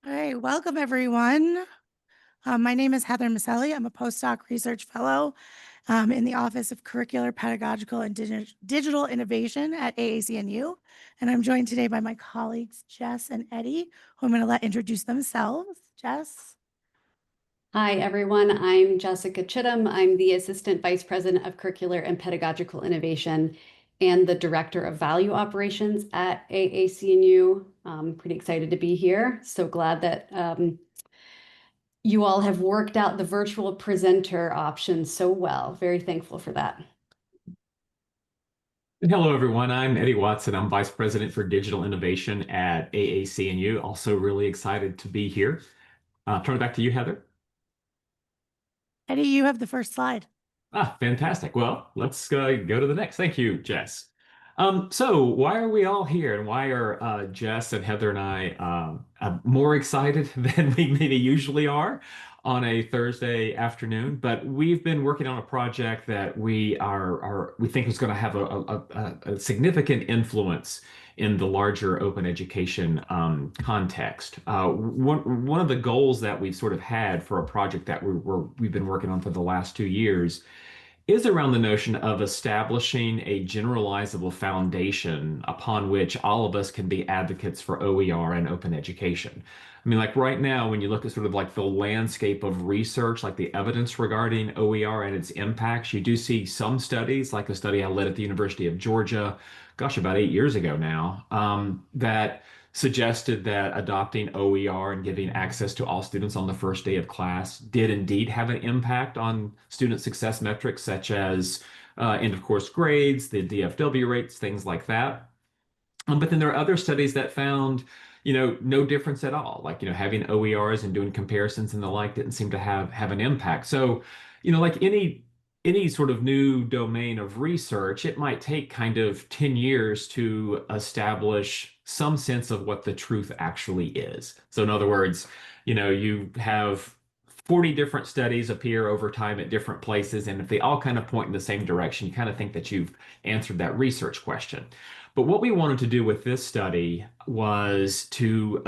All right, welcome everyone. My name is Heather Maselli. I'm a postdoc research fellow in the Office of Curricular, Pedagogical, and Digital Innovation at AACNU. And I'm joined today by my colleagues, Jess and Eddie, who I'm going to let introduce themselves. Jess? Hi, everyone. I'm Jessica Chittum. I'm the Assistant Vice President of Curricular and Pedagogical Innovation and the Director of Value Operations at AACNU. I'm pretty excited to be here. So glad that you all have worked out the virtual presenter option so well. Very thankful for that. Hello, everyone. I'm Eddie Watson. I'm Vice President for Digital Innovation at AACNU. Also really excited to be here. Turn it back to you, Heather. Eddie, you have the first slide. Fantastic. Well, let's go to the next. Thank you, Jess. So why are we all here, and why are Jess and Heather and I more excited than we maybe usually are on a Thursday afternoon? But we've been working on a project that we think is going to have a significant influence in the larger open education context. One of the goals that we've sort of had for a project that we've been working on for the last 2 years is around the notion of establishing a generalizable foundation upon which all of us can be advocates for OER and open education. I mean, like right now, when you look at sort of like the landscape of research, like the evidence regarding OER and its impacts, you do see some studies, like a study I led at the University of Georgia, gosh, about 8 years ago now, that suggested that adopting OER and giving access to all students on the first day of class did indeed have an impact on student success metrics such as end of course grades, the DFW rates, things like that. But then there are other studies that found, no difference at all. Like, having OERs and doing comparisons and the like didn't seem to have an impact. So, like any sort of new domain of research, it might take kind of 10 years to establish some sense of what the truth actually is. So in other words, you have 40 different studies appear over time at different places, and if they all kind of point in the same direction, you kind of think that you've answered that research question. But what we wanted to do with this study was to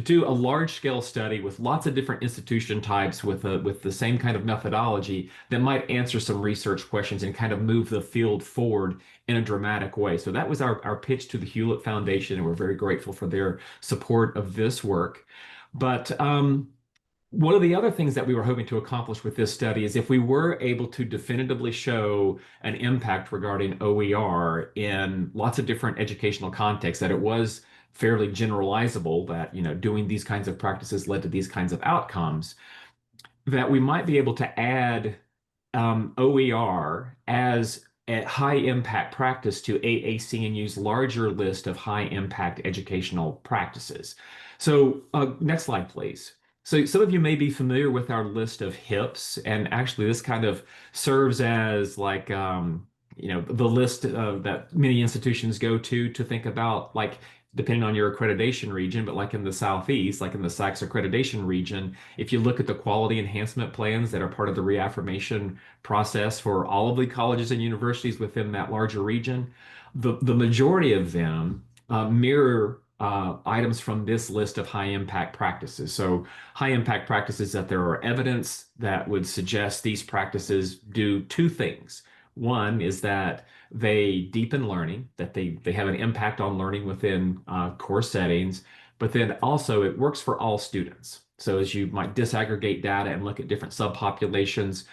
do a large scale study with lots of different institution types with the same kind of methodology that might answer some research questions and kind of move the field forward in a dramatic way. So that was our pitch to the Hewlett Foundation, and we're very grateful for their support of this work. But one of the other things that we were hoping to accomplish with this study is if we were able to definitively show an impact regarding OER in lots of different educational contexts, that it was fairly generalizable, that, doing these kinds of practices led to these kinds of outcomes, that we might be able to add OER as a high impact practice to AACNU's larger list of high impact educational practices. So next slide, please. So some of you may be familiar with our list of HIPs, and actually this kind of serves as like, the list that many institutions go to think about, like, depending on your accreditation region, but like in the Southeast, like in the SACS accreditation region, if you look at the quality enhancement plans that are part of the reaffirmation process for all of the colleges and universities within that larger region, the majority of them mirror items from this list of high impact practices. So high impact practices that there are evidence that would suggest these practices do two things. One is that they deepen learning, that they have an impact on learning within course settings, but then also it works for all students. So as you might disaggregate data and look at different subpopulations,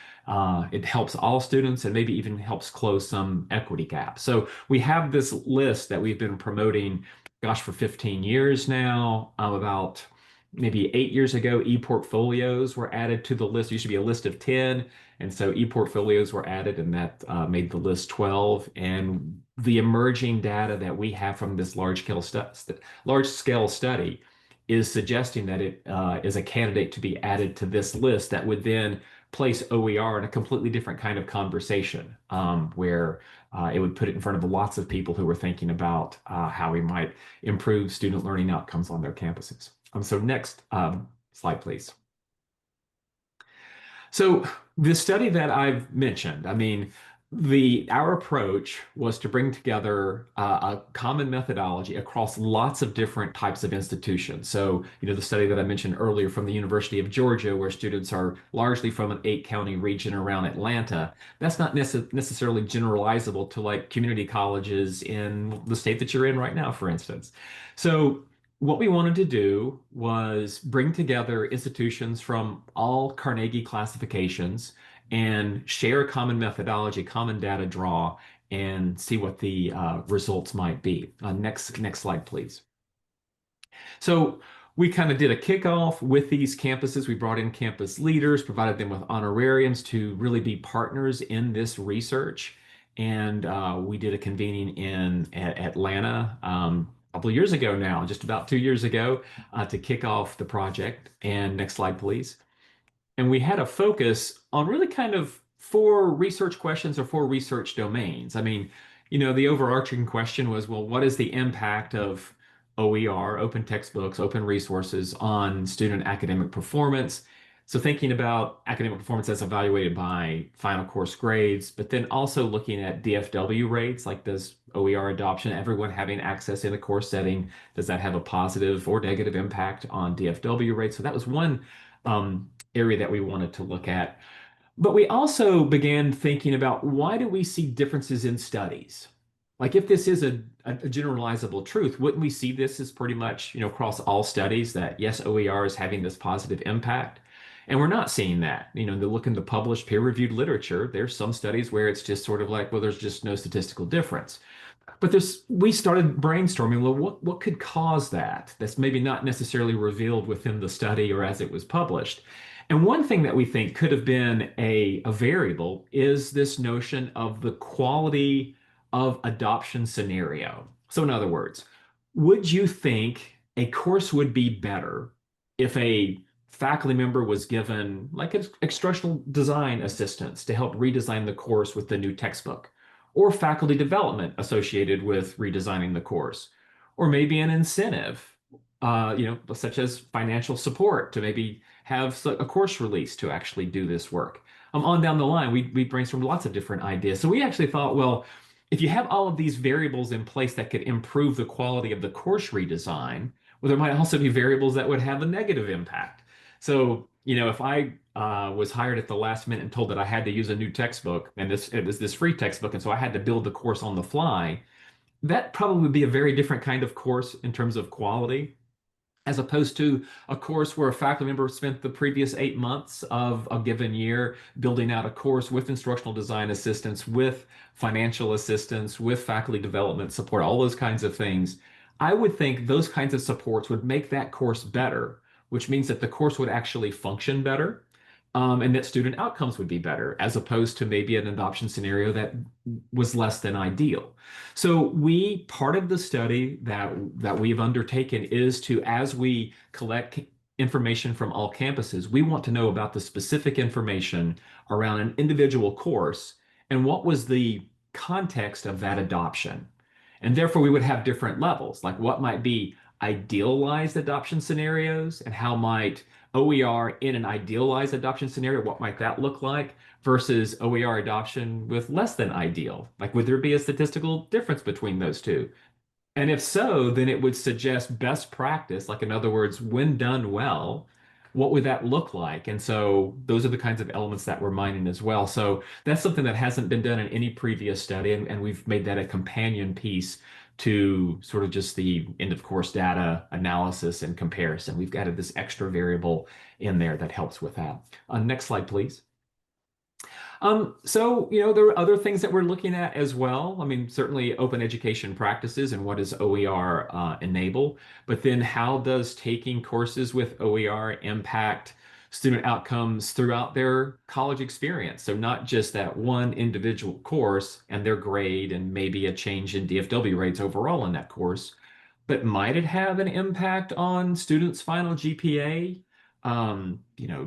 it helps all students and maybe even helps close some equity gaps. So we have this list that we've been promoting, gosh, for 15 years now. About maybe 8 years ago, e-portfolios were added to the list. It used to be a list of 10. And so e-portfolios were added, and that made the list 12. And the emerging data that we have from this large scale study is suggesting that it is a candidate to be added to this list that would then place OER in a completely different kind of conversation, where it would put it in front of lots of people who are thinking about how we might improve student learning outcomes on their campuses. So next slide, please. So the study that I've mentioned, I mean, our approach was to bring together a common methodology across lots of different types of institutions. So, the study that I mentioned earlier from the University of Georgia, where students are largely from an 8-county region around Atlanta, that's not necessarily generalizable to like community colleges in the state that you're in right now, for instance. So, what we wanted to do was bring together institutions from all Carnegie classifications and share a common methodology, common data draw, and see what the results might be. Next slide, please. So we kind of did a kickoff with these campuses. We brought in campus leaders, provided them with honorariums to really be partners in this research. And we did a convening in Atlanta a couple of years ago now, just about 2 years ago, to kick off the project. And next slide, please. And we had a focus on really kind of 4 research questions or 4 research domains. I mean, the overarching question was, well, what is the impact of OER, open textbooks, open resources on student academic performance? So thinking about academic performance as evaluated by final course grades, but then also looking at DFW rates, like does OER adoption, everyone having access in a course setting, does that have a positive or negative impact on DFW rates? So that was one area that we wanted to look at. But we also began thinking about, why do we see differences in studies? Like, if this is a generalizable truth, wouldn't we see this as pretty much, across all studies, that yes, OER is having this positive impact? And we're not seeing that. To look in the published peer-reviewed literature, there's some studies where it's just sort of like, well, there's just no statistical difference. But we started brainstorming, well, what could cause that? That's maybe not necessarily revealed within the study or as it was published. And one thing that we think could have been a variable is this notion of the quality of adoption scenario. So in other words, would you think a course would be better if a faculty member was given like instructional design assistance to help redesign the course with the new textbook, or faculty development associated with redesigning the course, or maybe an incentive, such as financial support to maybe have a course release to actually do this work. On down the line, we brainstormed lots of different ideas. So we actually thought, well, if you have all of these variables in place that could improve the quality of the course redesign, well, there might also be variables that would have a negative impact. So, if I was hired at the last minute and told that I had to use a new textbook, and it was this free textbook, and so I had to build the course on the fly, that probably would be a very different kind of course in terms of quality, as opposed to a course where a faculty member spent the previous 8 months of a given year building out a course with instructional design assistance, with financial assistance, with faculty development support, all those kinds of things. I would think those kinds of supports would make that course better, which means that the course would actually function better, and that student outcomes would be better, as opposed to maybe an adoption scenario that was less than ideal. So part of the study that we've undertaken is to, as we collect information from all campuses, we want to know about the specific information around an individual course and what was the context of that adoption. And therefore, we would have different levels, like what might be idealized adoption scenarios, and how might OER in an idealized adoption scenario, what might that look like, versus OER adoption with less than ideal? Like, would there be a statistical difference between those two? And if so, then it would suggest best practice, like in other words, when done well, what would that look like? And so those are the kinds of elements that we're mining as well. So that's something that hasn't been done in any previous study, and we've made that a companion piece to sort of just the end of course data analysis and comparison. We've added this extra variable in there that helps with that. Next slide, please. So, there are other things that we're looking at as well. I mean, certainly open education practices and what does OER enable, but then how does taking courses with OER impact student outcomes throughout their college experience? So not just that one individual course and their grade and maybe a change in DFW rates overall in that course, but might it have an impact on students' final GPA?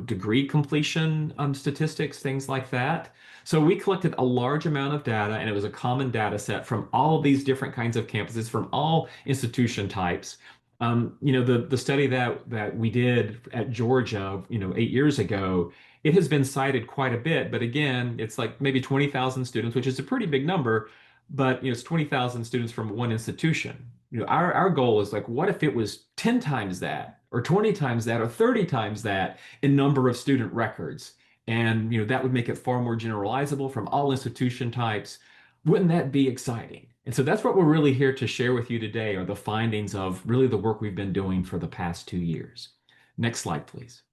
Degree completion statistics, things like that. So we collected a large amount of data, and it was a common data set from all of these different kinds of campuses, from all institution types. The study that we did at Georgia, 8 years ago, it has been cited quite a bit. But again, it's like maybe 20,000 students, which is a pretty big number, but it's 20,000 students from one institution. Our goal is like, what if it was 10 times that, or 20 times that, or 30 times that in number of student records? And that would make it far more generalizable from all institution types. Wouldn't that be exciting? And so that's what we're really here to share with you today, are the findings of really the work we've been doing for the past 2 years. Next slide, please.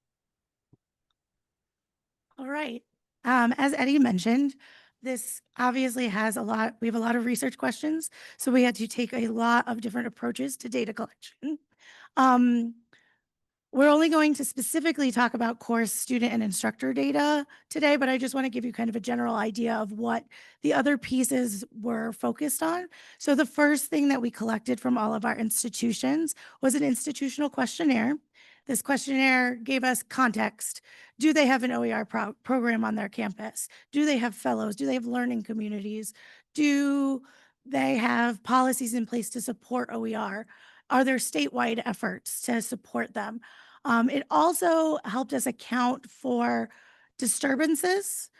All right. As Eddie mentioned, this obviously has we have a lot of research questions, so we had to take a lot of different approaches to data collection. We're only going to specifically talk about course, student, and instructor data today, but I just want to give you kind of a general idea of what the other pieces were focused on. So the first thing that we collected from all of our institutions was an institutional questionnaire. This questionnaire gave us context. Do they have an OER program on their campus? Do they have fellows? Do they have learning communities? Do they have policies in place to support OER? Are there statewide efforts to support them? It also helped us account for disturbances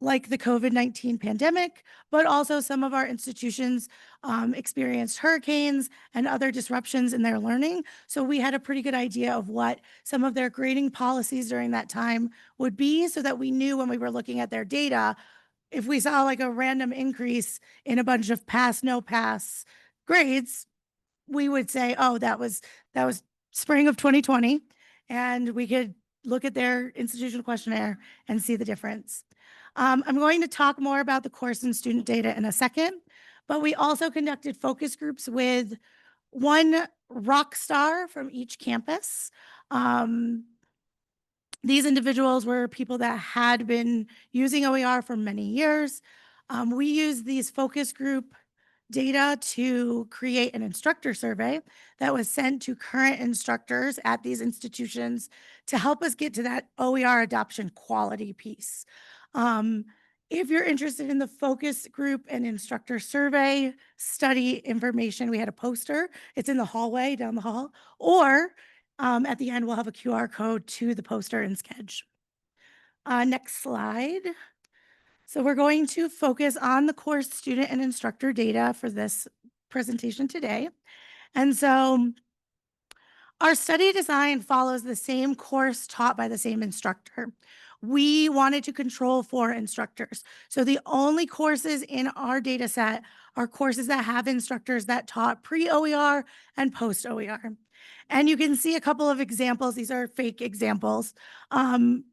like the COVID-19 pandemic, but also some of our institutions experienced hurricanes and other disruptions in their learning. So we had a pretty good idea of what some of their grading policies during that time would be, so that we knew when we were looking at their data, if we saw like a random increase in a bunch of pass, no pass grades, we would say, oh, that was spring of 2020. And we could look at their institutional questionnaire and see the difference. I'm going to talk more about the course and student data in a second, but we also conducted focus groups with one rock star from each campus. These individuals were people that had been using OER for many years. We used these focus group data to create an instructor survey that was sent to current instructors at these institutions to help us get to that OER adoption quality piece. If you're interested in the focus group and instructor survey study information, we had a poster. It's in the hallway down the hall, or at the end, we'll have a QR code to the poster and sketch. Next slide. So we're going to focus on the course, student, and instructor data for this presentation today. And so our study design follows the same course taught by the same instructor. We wanted to control for instructors. So the only courses in our data set are courses that have instructors that taught pre-OER and post-OER. And you can see a couple of examples. These are fake examples. And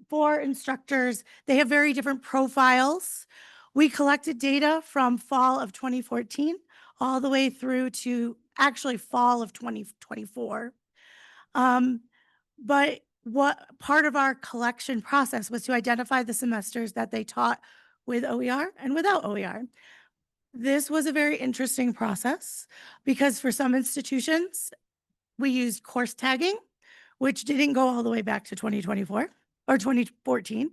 for instructors, they have very different profiles. We collected data from fall of 2014 all the way through to actually fall of 2024. But what part of our collection process was to identify the semesters that they taught with OER and without OER. This was a very interesting process because for some institutions, we used course tagging, which didn't go all the way back to 2024 or 2014.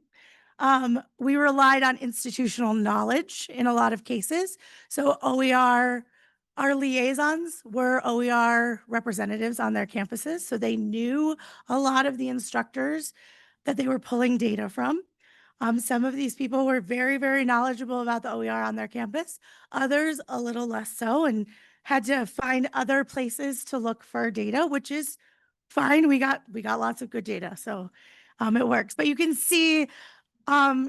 We relied on institutional knowledge in a lot of cases. So OER, our liaisons were OER representatives on their campuses. So they knew a lot of the instructors that they were pulling data from. Some of these people were very, very knowledgeable about the OER on their campus. Others a little less so, and had to find other places to look for data, which is fine. We got lots of good data, so it works. But you can see, in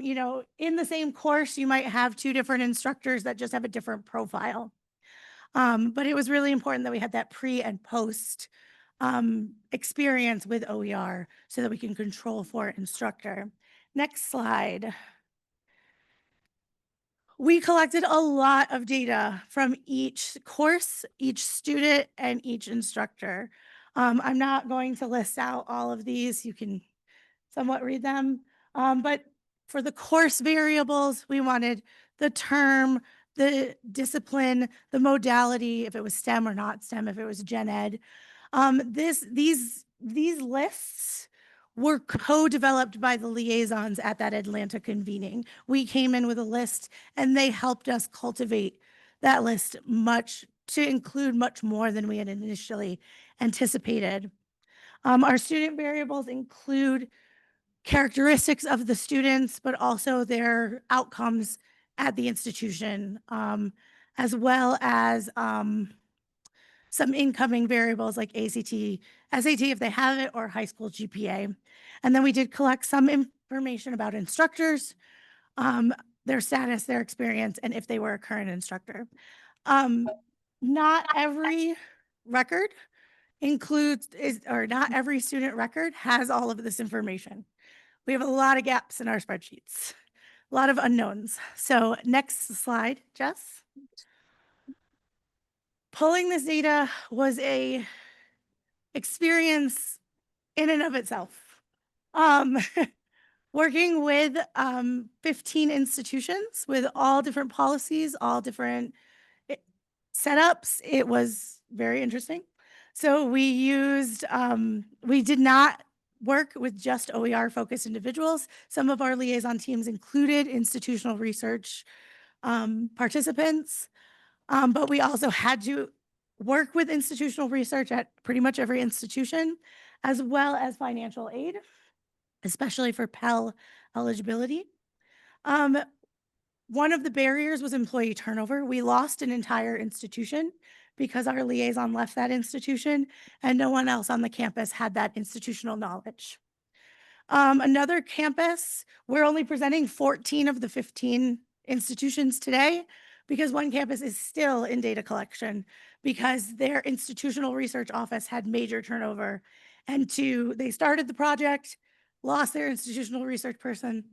the same course, you might have two different instructors that just have a different profile. But it was really important that we had that pre and post experience with OER so that we can control for instructor. Next slide. We collected a lot of data from each course, each student, and each instructor. I'm not going to list out all of these. You can somewhat read them. But for the course variables, we wanted the term, the discipline, the modality, if it was STEM or not STEM, if it was gen ed. These lists were co-developed by the liaisons at that Atlanta convening. We came in with a list and they helped us cultivate that list much to include much more than we had initially anticipated. Our student variables include characteristics of the students, but also their outcomes at the institution, as well as some incoming variables like ACT, SAT if they have it, or high school GPA. And then we did collect some information about instructors, their status, their experience, and if they were a current instructor. Not every record not every student record has all of this information. We have a lot of gaps in our spreadsheets, a lot of unknowns. So next slide, Jess. Pulling this data was a experience in and of itself. Working with 15 institutions with all different policies, all different setups, it was very interesting. So we did not work with just OER focused individuals. Some of our liaison teams included institutional research participants, but we also had to work with institutional research at pretty much every institution, as well as financial aid, especially for Pell eligibility. One of the barriers was employee turnover. We lost an entire institution because our liaison left that institution and no one else on the campus had that institutional knowledge. Another campus, we're only presenting 14 of the 15 institutions today because one campus is still in data collection because their institutional research office had major turnover. And they started the project, lost their institutional research person,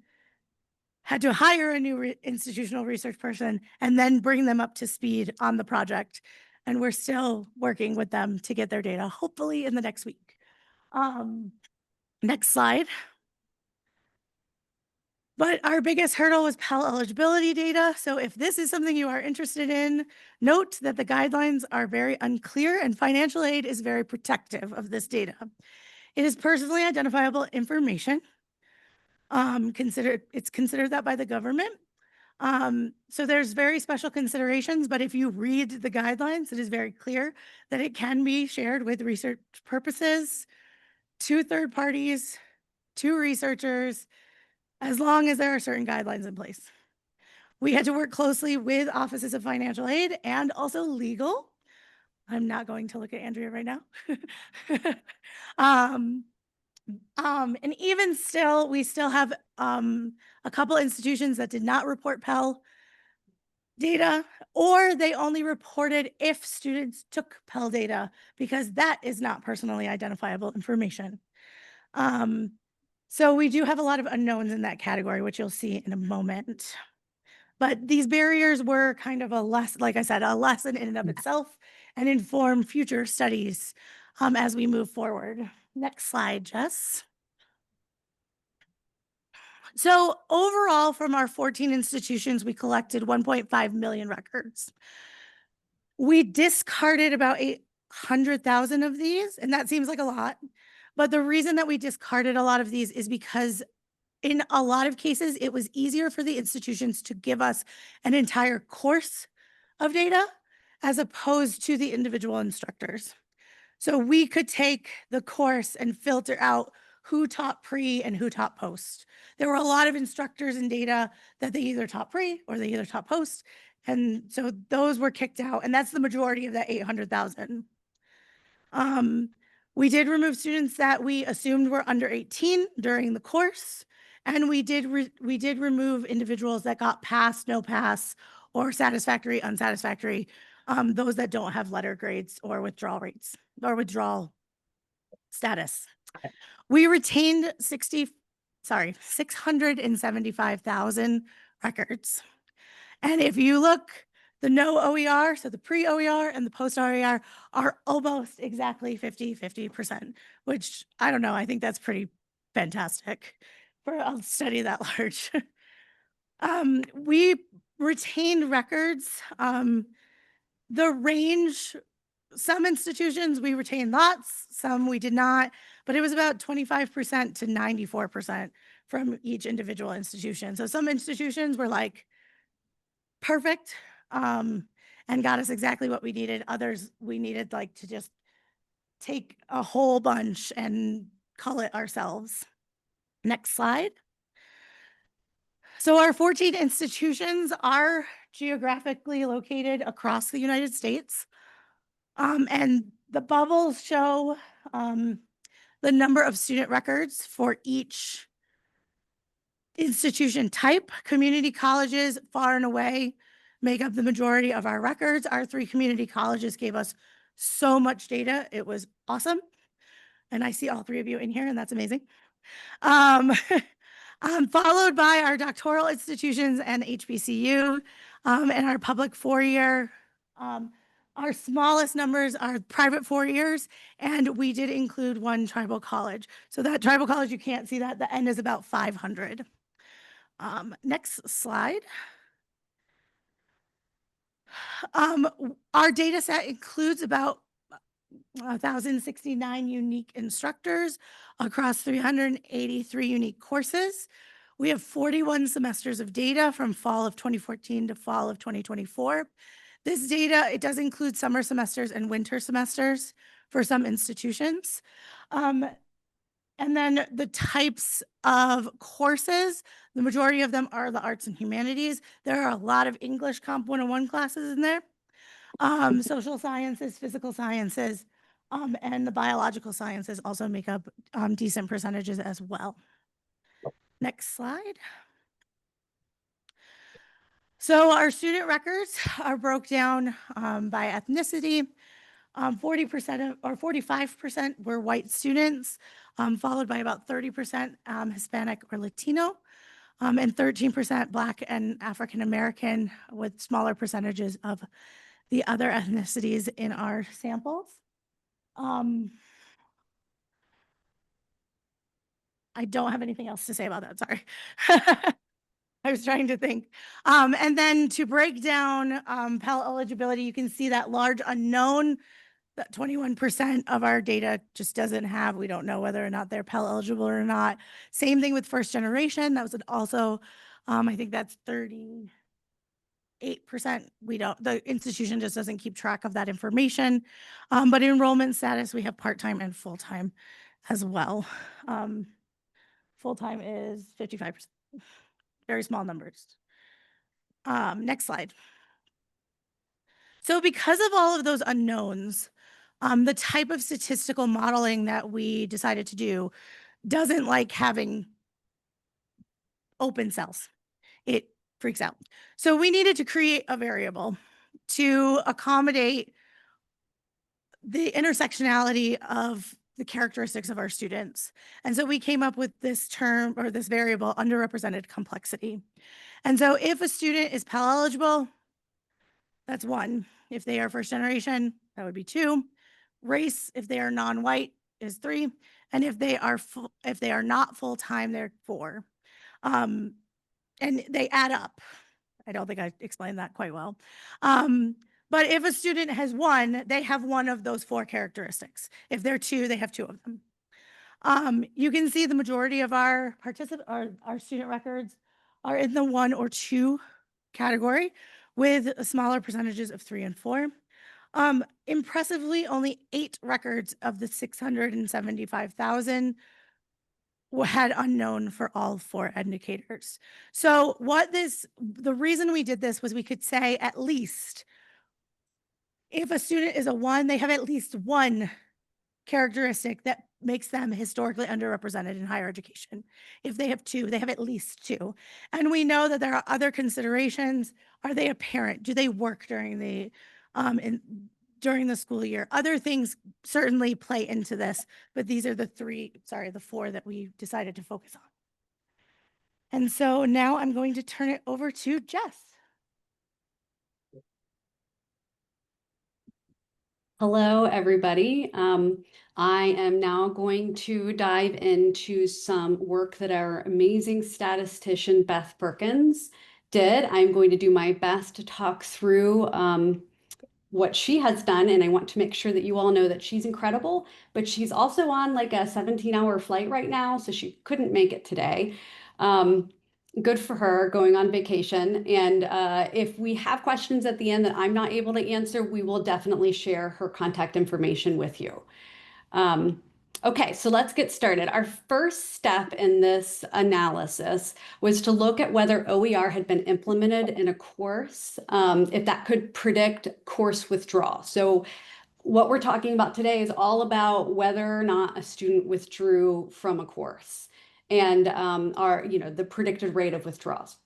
had to hire a new institutional research person, and then bring them up to speed on the project. And we're still working with them to get their data, hopefully in the next week. Next slide. But our biggest hurdle was Pell eligibility data. So if this is something you are interested in, note that the guidelines are very unclear and financial aid is very protective of this data. It is personally identifiable information. It's considered that by the government. So there's very special considerations, but if you read the guidelines, it is very clear that it can be shared with research purposes, to third parties, to researchers, as long as there are certain guidelines in place. We had to work closely with offices of financial aid and also legal. I'm not going to look at Andrea right now. And even still, we still have a couple institutions that did not report Pell data, or they only reported if students took Pell data because that is not personally identifiable information. So we do have a lot of unknowns in that category, which you'll see in a moment. But these barriers were kind of like I said, a lesson in and of itself and inform future studies as we move forward. Next slide, Jess. So overall, from our 14 institutions, we collected 1.5 million records. We discarded about 800,000 of these, and that seems like a lot. But the reason that we discarded a lot of these is because in a lot of cases, it was easier for the institutions to give us an entire course of data as opposed to the individual instructors. So we could take the course and filter out who taught pre and who taught post. There were a lot of instructors in data that they either taught pre or they either taught post. And so those were kicked out, and that's the majority of that 800,000. We did remove students that we assumed were under 18 during the course. And we did remove individuals that got pass, no pass, or satisfactory, unsatisfactory, those that don't have letter grades or withdrawal rates or withdrawal status. We retained 675,000 records. And if you look, the no OER, so the pre-OER and the post-OER are almost exactly 50%, which I don't know, I think that's pretty fantastic for a study that large. We retained records. The range, some institutions we retained lots, some we did not, but it was about 25% to 94% from each individual institution. So some institutions were like perfect. And and got us exactly what we needed. Others, we needed like to just take a whole bunch and cull it ourselves. Next slide. So our 14 institutions are geographically located across the United States. And the bubbles show the number of student records for each institution type. Community colleges, far and away, make up the majority of our records. Our 3 community colleges gave us so much data. It was awesome. And I see all 3 of you in here, and that's amazing. Um, followed by our doctoral institutions and HBCU, and our public 4-year. Our smallest numbers are private 4-years, and we did include 1 tribal college. So that tribal college, you can't see that. The end is about 500. Next slide. Our data set includes about 1,069 unique instructors across 383 unique courses. We have 41 semesters of data from fall of 2014 to fall of 2024. This data, it does include summer semesters and winter semesters for some institutions. And then the types of courses, the majority of them are the arts and humanities. There are a lot of English Comp 101 classes in there. Social sciences, physical sciences, and the biological sciences also make up decent percentages as well. Next slide. So our student records are broke down by ethnicity. 40% or 45% were white students, followed by about 30% Hispanic or Latino, and 13% Black and African American, with smaller percentages of the other ethnicities in our samples. I don't have anything else to say about that, sorry. I was trying to think. And then to break down Pell eligibility, you can see that large unknown that 21% of our data just doesn't have. We don't know whether or not they're Pell eligible or not. Same thing with first generation. That was also, I think that's 38%. The institution just doesn't keep track of that information. But enrollment status, we have part-time and full-time as well. Full-time is 55%. Very small numbers. Next slide. So because of all of those unknowns, the type of statistical modeling that we decided to do doesn't like having open cells. It freaks out. So we needed to create a variable to accommodate the intersectionality of the characteristics of our students. And so we came up with this term, or this variable, underrepresented complexity. And so if a student is Pell eligible, that's 1. If they are first generation, that would be 2. Race, if they are non-white, is 3. And if they are not full-time, they're 4. And they add up. I don't think I explained that quite well. But if a student has 1, they have 1 of those 4 characteristics. If they're 2, they have 2 of them. You can see the majority of our student records are in the 1 or 2 category, with smaller percentages of 3 and 4. Impressively, only 8 records of the 675,000 had unknown for all 4 indicators. So the reason we did this was we could say at least if a student is a 1, they have at least 1 characteristic that makes them historically underrepresented in higher education. If they have 2, they have at least 2. And we know that there are other considerations. Are they a parent? Do they work during the school year? Other things certainly play into this, but these are the 4 that we decided to focus on. And so now I'm going to turn it over to Jess. Hello, everybody. I am now going to dive into some work that our amazing statistician, Beth Perkins, did. I'm going to do my best to talk through what she has done, and I want to make sure that you all know that she's incredible, but she's also on like a 17-hour flight right now, so she couldn't make it today. good for her going on vacation. And if we have questions at the end that I'm not able to answer, we will definitely share her contact information with you. Okay, so let's get started. Our first step in this analysis was to look at whether OER had been implemented in a course, if that could predict course withdrawal. So what we're talking about today is all about whether or not a student withdrew from a course and the predicted rate of withdrawals.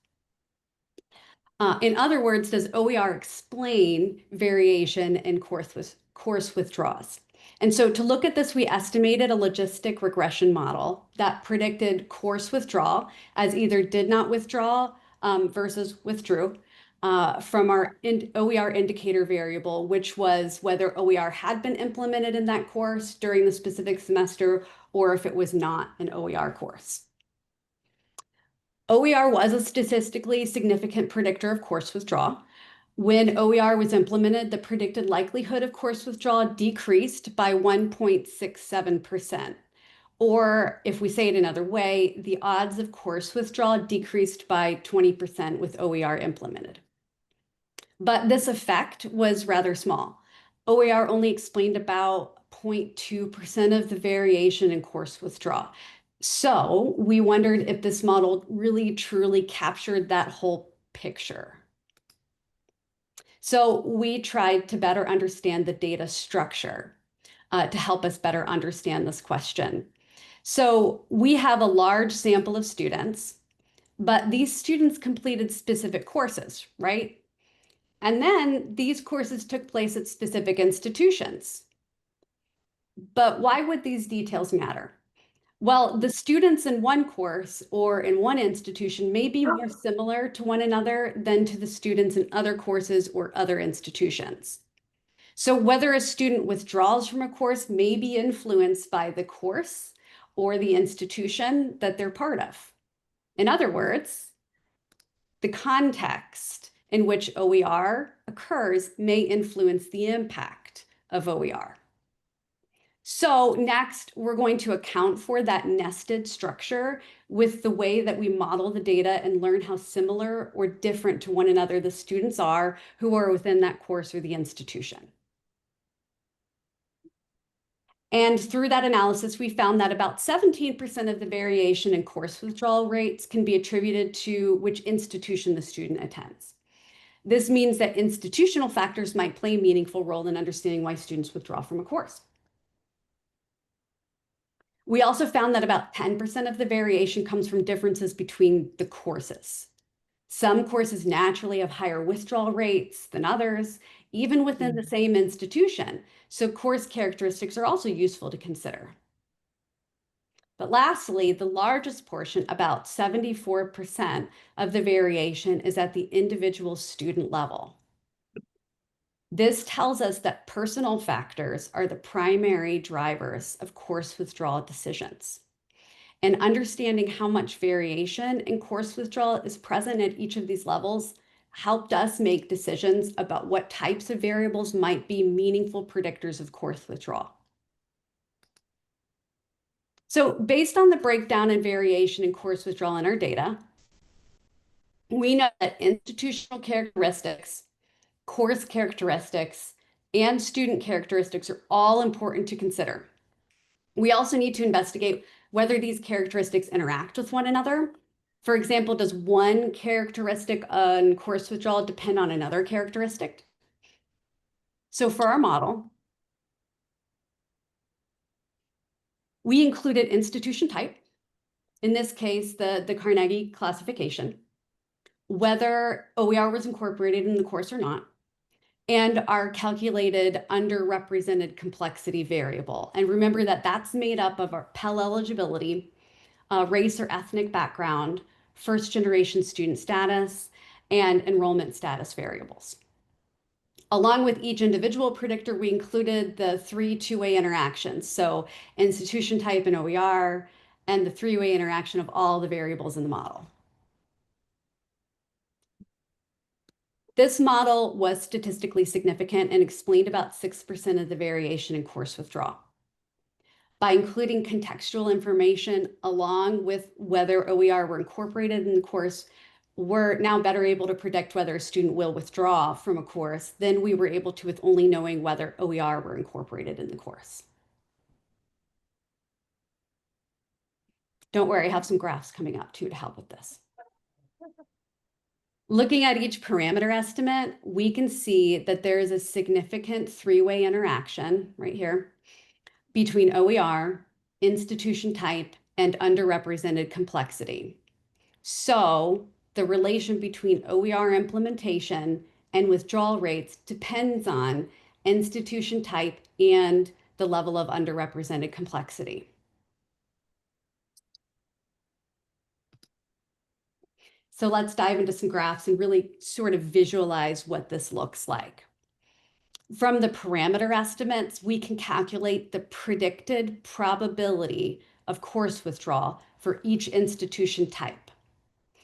In other words, does OER explain variation in course withdrawals? And so to look at this, we estimated a logistic regression model that predicted course withdrawal as either did not withdraw versus withdrew from our OER indicator variable, which was whether OER had been implemented in that course during the specific semester or if it was not an OER course. OER was a statistically significant predictor of course withdrawal. When OER was implemented, the predicted likelihood of course withdrawal decreased by 1.67%. Or if we say it another way, the odds of course withdrawal decreased by 20% with OER implemented. But this effect was rather small. OER only explained about 0.2% of the variation in course withdrawal. So we wondered if this model really truly captured that whole picture. So we tried to better understand the data structure to help us better understand this question. So we have a large sample of students, but these students completed specific courses, right? And then these courses took place at specific institutions. But why would these details matter? Well, the students in one course or in one institution may be more similar to one another than to the students in other courses or other institutions. So whether a student withdraws from a course may be influenced by the course or the institution that they're part of. In other words, the context in which OER occurs may influence the impact of OER. So next, we're going to account for that nested structure with the way that we model the data and learn how similar or different to one another the students are who are within that course or the institution. And through that analysis, we found that about 17% of the variation in course withdrawal rates can be attributed to which institution the student attends. This means that institutional factors might play a meaningful role in understanding why students withdraw from a course. We also found that about 10% of the variation comes from differences between the courses. Some courses naturally have higher withdrawal rates than others, even within the same institution. So course characteristics are also useful to consider. But lastly, the largest portion, about 74% of the variation, is at the individual student level. This tells us that personal factors are the primary drivers of course withdrawal decisions. And understanding how much variation in course withdrawal is present at each of these levels helped us make decisions about what types of variables might be meaningful predictors of course withdrawal. So based on the breakdown and variation in course withdrawal in our data, we know that institutional characteristics, course characteristics, and student characteristics are all important to consider. We also need to investigate whether these characteristics interact with one another. For example, does one characteristic on course withdrawal depend on another characteristic? So for our model, we included institution type, in this case, the Carnegie classification, whether OER was incorporated in the course or not, and our calculated underrepresented complexity variable. And remember that that's made up of our Pell eligibility, race or ethnic background, first generation student status, and enrollment status variables. Along with each individual predictor, we included the 3 two-way interactions. So institution type and OER, and the 3-way interaction of all the variables in the model. This model was statistically significant and explained about 6% of the variation in course withdrawal. By including contextual information along with whether OER were incorporated in the course, we're now better able to predict whether a student will withdraw from a course than we were able to with only knowing whether OER were incorporated in the course. Don't worry, I have some graphs coming up too to help with this. Looking at each parameter estimate, we can see that there is a significant three-way interaction right here between OER, institution type, and underrepresented complexity. So the relation between OER implementation and withdrawal rates depends on institution type and the level of underrepresented complexity. So let's dive into some graphs and really sort of visualize what this looks like. From the parameter estimates, we can calculate the predicted probability of course withdrawal for each institution type.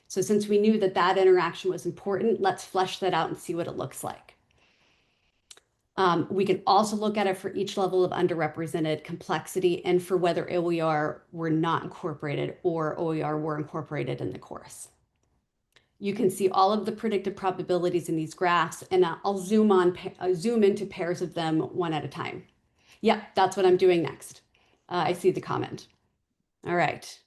So since we knew that that interaction was important, let's flesh that out and see what it looks like. We can also look at it for each level of underrepresented complexity and for whether OER were not incorporated or OER were incorporated in the course. You can see all of the predicted probabilities in these graphs, and I'll zoom into pairs of them one at a time. Yeah, that's what I'm doing next. I see the comment. All right.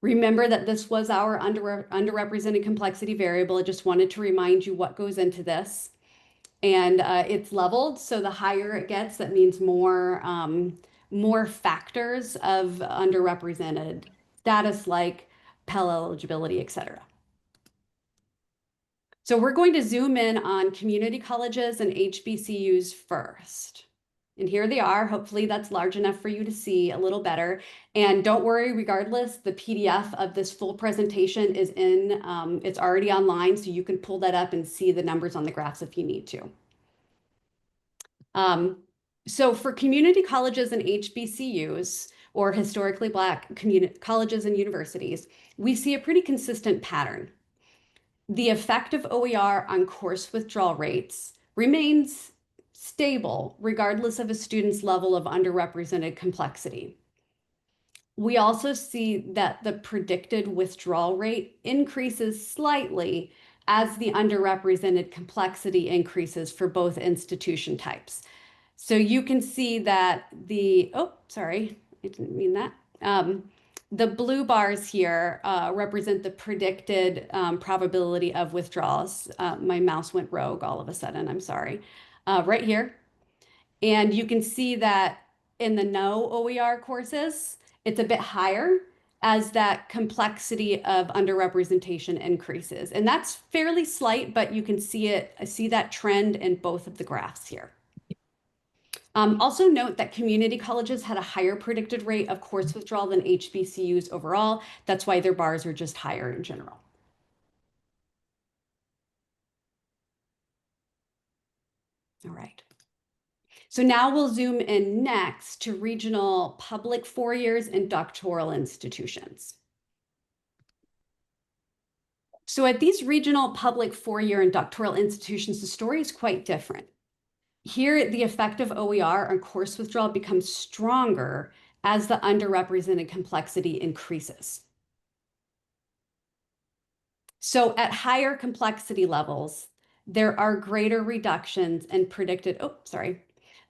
Remember that this was our underrepresented complexity variable. I just wanted to remind you what goes into this. And it's leveled, so the higher it gets, that means more factors of underrepresented status like Pell eligibility, et cetera. So we're going to zoom in on community colleges and HBCUs first. And here they are. Hopefully that's large enough for you to see a little better. And don't worry, regardless, the PDF of this full presentation is it's already online, so you can pull that up and see the numbers on the graphs if you need to. So for community colleges and HBCUs, or historically Black community colleges and universities, we see a pretty consistent pattern. The effect of OER on course withdrawal rates remains stable regardless of a student's level of underrepresented complexity. We also see that the predicted withdrawal rate increases slightly as the underrepresented complexity increases for both institution types. So you can see that oh, sorry, I didn't mean that. The blue bars here represent the predicted probability of withdrawals. My mouse went rogue all of a sudden, I'm sorry. Right here. And you can see that in the no OER courses, it's a bit higher as that complexity of underrepresentation increases. And that's fairly slight, but you can see that trend in both of the graphs here. Also note that community colleges had a higher predicted rate of course withdrawal than HBCUs overall. That's why their bars are just higher in general. All right. So now we'll zoom in next to regional public 4 years and doctoral institutions. So at these regional public 4-year and doctoral institutions, the story is quite different. Here, the effect of OER on course withdrawal becomes stronger as the underrepresented complexity increases. So at higher complexity levels, there are greater reductions in predicted,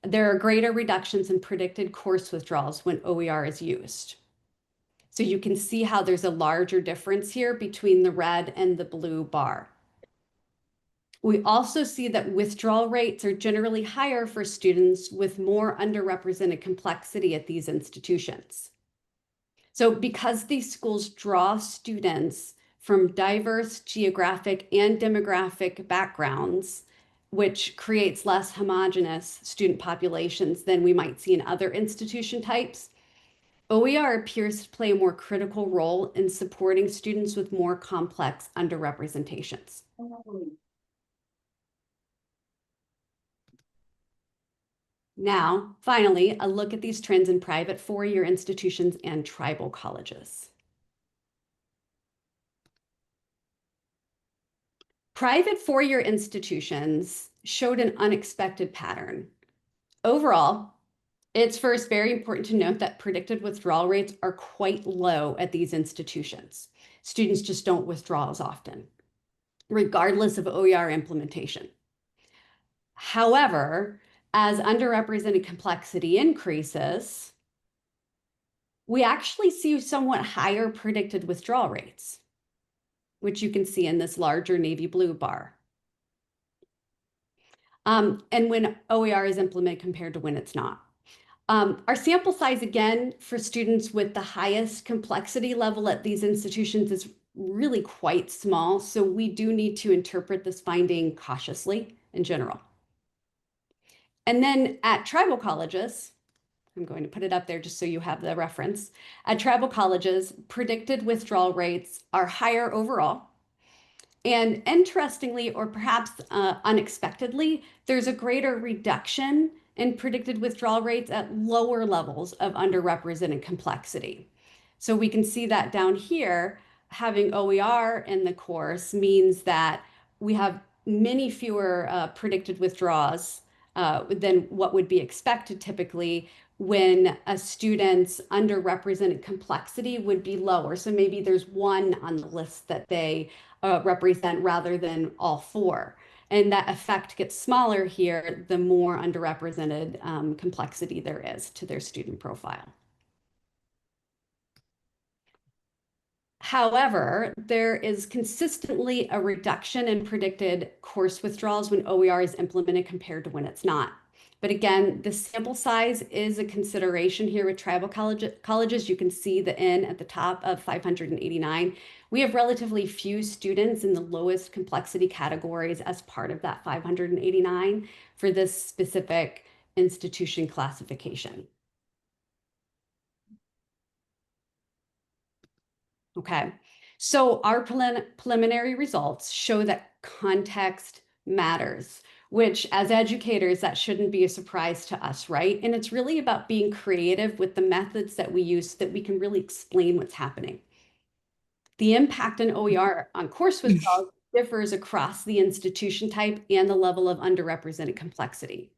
there are greater reductions in predicted course withdrawals when OER is used. So you can see how there's a larger difference here between the red and the blue bar. We also see that withdrawal rates are generally higher for students with more underrepresented complexity at these institutions. So because these schools draw students from diverse geographic and demographic backgrounds, which creates less homogeneous student populations than we might see in other institution types, OER appears to play a more critical role in supporting students with more complex underrepresentations. Now, finally, a look at these trends in private 4-year institutions and tribal colleges. Private 4-year institutions showed an unexpected pattern. Overall, It's first very important to note that predicted withdrawal rates are quite low at these institutions. Students just don't withdraw as often, regardless of OER implementation. However, as underrepresented complexity increases, we actually see somewhat higher predicted withdrawal rates, which you can see in this larger navy blue bar. And when OER is implemented compared to when it's not. Our sample size, again, for students with the highest complexity level at these institutions is really quite small. So we do need to interpret this finding cautiously in general. And then at tribal colleges, I'm going to put it up there just so you have the reference. At tribal colleges, predicted withdrawal rates are higher overall. And interestingly, or perhaps unexpectedly, there's a greater reduction in predicted withdrawal rates at lower levels of underrepresented complexity. So we can see that down here, having OER in the course means that we have many fewer predicted withdrawals than what would be expected typically when a student's underrepresented complexity would be lower. So maybe there's one on the list that they represent rather than all four. And that effect gets smaller here the more underrepresented complexity there is to their student profile. However, there is consistently a reduction in predicted course withdrawals when OER is implemented compared to when it's not. But again, the sample size is a consideration here with tribal colleges. You can see the N at the top of 589. We have relatively few students in the lowest complexity categories as part of that 589 for this specific institution classification. Okay, so our preliminary results show that context matters, which as educators, that shouldn't be a surprise to us, right? And it's really about being creative with the methods that we use so that we can really explain what's happening. The impact in OER on course withdrawals differs across the institution type and the level of underrepresented complexity.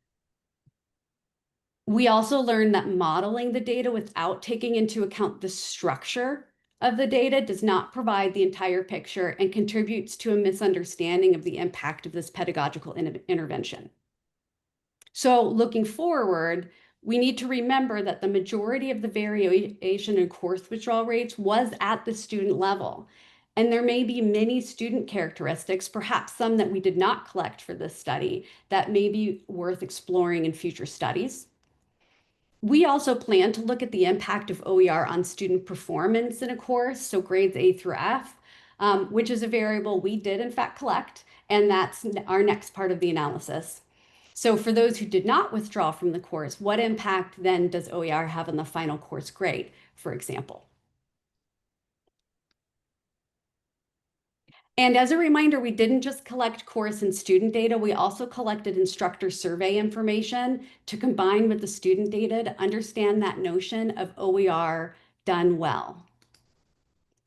We also learned that modeling the data without taking into account the structure of the data does not provide the entire picture and contributes to a misunderstanding of the impact of this pedagogical intervention. So looking forward, we need to remember that the majority of the variation in course withdrawal rates was at the student level. And there may be many student characteristics, perhaps some that we did not collect for this study, that may be worth exploring in future studies. We also plan to look at the impact of OER on student performance in a course, so grades A through F, which is a variable we did in fact collect, and that's our next part of the analysis. So for those who did not withdraw from the course, what impact then does OER have on the final course grade, for example? And as a reminder, we didn't just collect course and student data, we also collected instructor survey information to combine with the student data to understand that notion of OER done well.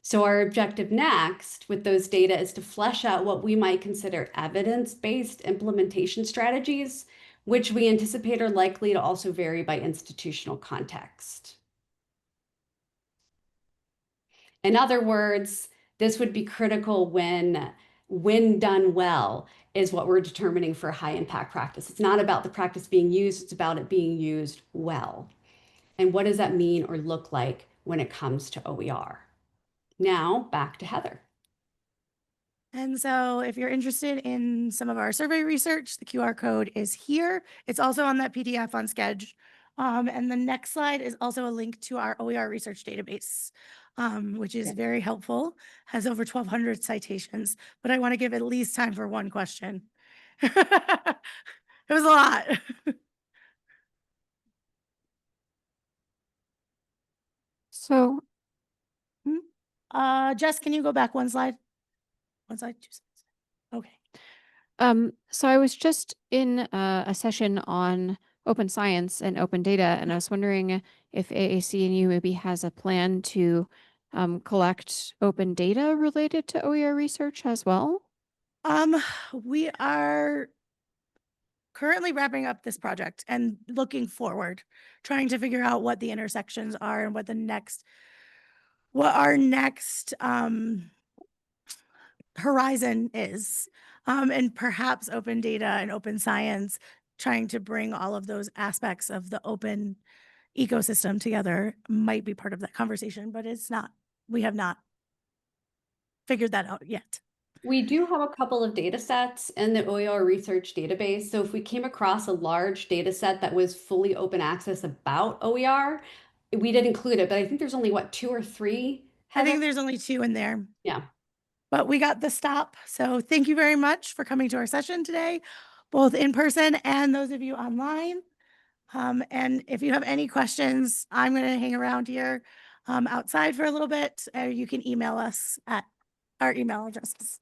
So our objective next with those data is to flesh out what we might consider evidence-based implementation strategies, which we anticipate are likely to also vary by institutional context. In other words, this would be critical when done well is what we're determining for high impact practice. It's not about the practice being used, it's about it being used well. And what does that mean or look like when it comes to OER? Now back to Heather. And so if you're interested in some of our survey research, the QR code is here. It's also on that PDF on Schedule. And the next slide is also a link to our OER research database, which is very helpful, has over 1,200 citations, but I want to give at least time for one question. It was a lot. So, Jess, can you go back one slide? One slide, two slides. Okay. so I was just in a session on open science and open data, and I was wondering if AAC&U maybe has a plan to collect open data related to OER research as well. We are currently wrapping up this project and looking forward, trying to figure out what the intersections are and what our next horizon is. And perhaps open data and open science, trying to bring all of those aspects of the open ecosystem together might be part of that conversation, but it's not, we have not figured that out yet. We do have a couple of data sets in the OER research database. So if we came across a large data set that was fully open access about OER, we did include it, but I think there's only what, 2 or 3? I think Heather? there's only 2 in there, Yeah. but we got the stop. So thank you very much for coming to our session today, both in person and those of you online. And if you have any questions, I'm going to hang around here outside for a little bit. You can email us at our email addresses.